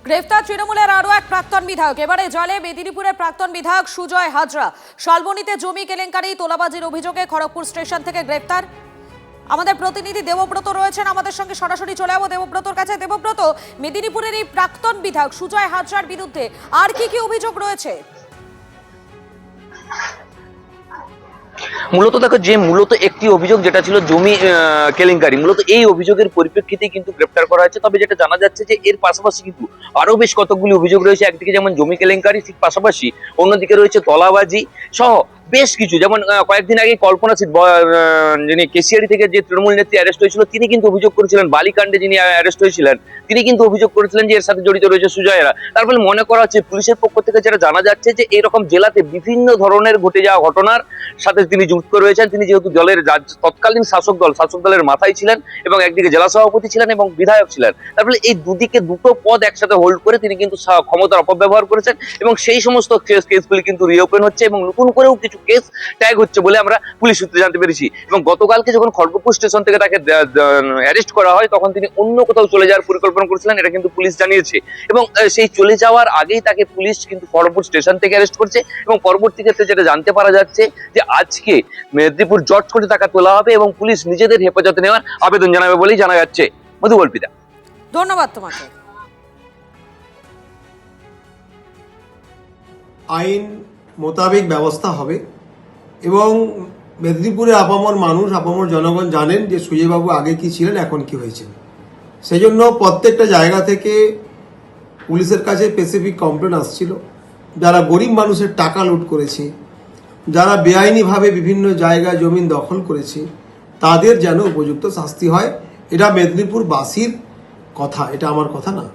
গ্রেফতার তৃণমূলের আরও এক প্রাক্তন বিধায়ক। এবারে জলে মেদিনীপুরের প্রাক্তন বিধায়ক সুজয় হাজরা। শালবনীতে জমি কেলেঙ্কারি তোলাবাজির অভিযোগে খড়গপুর স্টেশন থেকে গ্রেফতার। আমাদের প্রতিনিধি দেবব্রত রয়েছেন আমাদের সঙ্গে, সরাসরি চলে যাবো দেবব্রতর কাছে। দেবব্রত, মেদিনীপুরের এই প্রাক্তন বিধায়ক সুজয় হাজরার বিরুদ্ধে আর কি কি অভিযোগ রয়েছে? মূলত দেখো, যে মূলত একটি অভিযোগ যেটা ছিল জমি কেলেঙ্কারি, মূলত এই অভিযোগের পরিপ্রেক্ষিতে কিন্তু গ্রেপ্তার করা হয়েছে। তবে যেটা জানা যাচ্ছে যে এর পাশাপাশি কিন্তু আরো বেশ কতগুলি অভিযোগ রয়েছে। একদিকে যেমন জমি কেলেঙ্কারি, ঠিক পাশাপাশি অন্যদিকে রয়েছে তলাবাজি সহ বেশ কিছু। যেমন কয়েকদিন আগে কল্পনা সিট, যিনি কেশিয়ারি থেকে যে তৃণমূল নেত্রী অ্যারেস্ট হয়েছিল, তিনি কিন্তু অভিযোগ করেছিলেন, বালিকাণ্ডে যিনি অ্যারেস্ট হয়েছিলেন তিনি কিন্তু অভিযোগ করেছিলেন যে এর সাথে জড়িত রয়েছে সুজয়রা। তার ফলে মনে করা হচ্ছে পুলিশের পক্ষ থেকে যেটা জানা যাচ্ছে যে এরকম জেলাতে বিভিন্ন ধরনের ঘটে যাওয়া ঘটনার সাথে তিনি যুক্ত রয়েছেন। তিনি যেহেতু দলের তৎকালীন শাসক দলের মাথায় ছিলেন এবং একদিকে জেলা সভাপতি ছিলেন এবং বিধায়ক ছিলেন, তার ফলে এই দুদিকে দুটো পদ একসাথে হোল্ড করে তিনি কিন্তু ক্ষমতার অপব্যবহার করেছেন এবং সেই সমস্ত কেসগুলি কিন্তু রিওপেন হচ্ছে এবং নতুন করেও কিছু কেস ট্যাগ হচ্ছে বলে আমরা পুলিশ সূত্রে জানতে পেরেছি। এবং গতকালকে যখন খড়গপুর স্টেশন থেকে তাকে অ্যারেস্ট করা হয় তখন তিনি অন্য কোথাও চলে যাওয়ার পরিকল্পনা করেছিলেন, এটা কিন্তু পুলিশ জানিয়েছে। এবং সেই চলে যাওয়ার আগেই তাকে পুলিশ কিন্তু খড়গপুর স্টেশন থেকে অ্যারেস্ট করছে এবং পরবর্তী ক্ষেত্রে যেটা জানতে পারা যাচ্ছে যে আজকে মেদিনীপুর জজ কোর্টে তাকে তোলা হবে এবং পুলিশ নিজেদের হেফাজতে নেওয়ার আবেদন জানাবে বলেই জানা যাচ্ছে। মধুকল্পিতা, ধন্যবাদ তোমাকে। আইন মোতাবেক ব্যবস্থা হবে এবং মেদিনীপুরের আপামর মানুষ, আপামর জনগণ জানেন যে সুজয়বাবু আগে কি ছিলেন, এখন কি হয়েছেন। সেই জন্য প্রত্যেকটা জায়গা থেকে পুলিশের কাছে স্পেসিফিক কমপ্লেন আসছিল, যারা গরিব মানুষের টাকা লুট করেছে, যারা বেআইনিভাবে বিভিন্ন জায়গায় জমিন দখল করেছে, তাদের যেন উপযুক্ত শাস্তি হয়। এটা মেদিনীপুরবাসীর কথা, এটা আমার কথা না।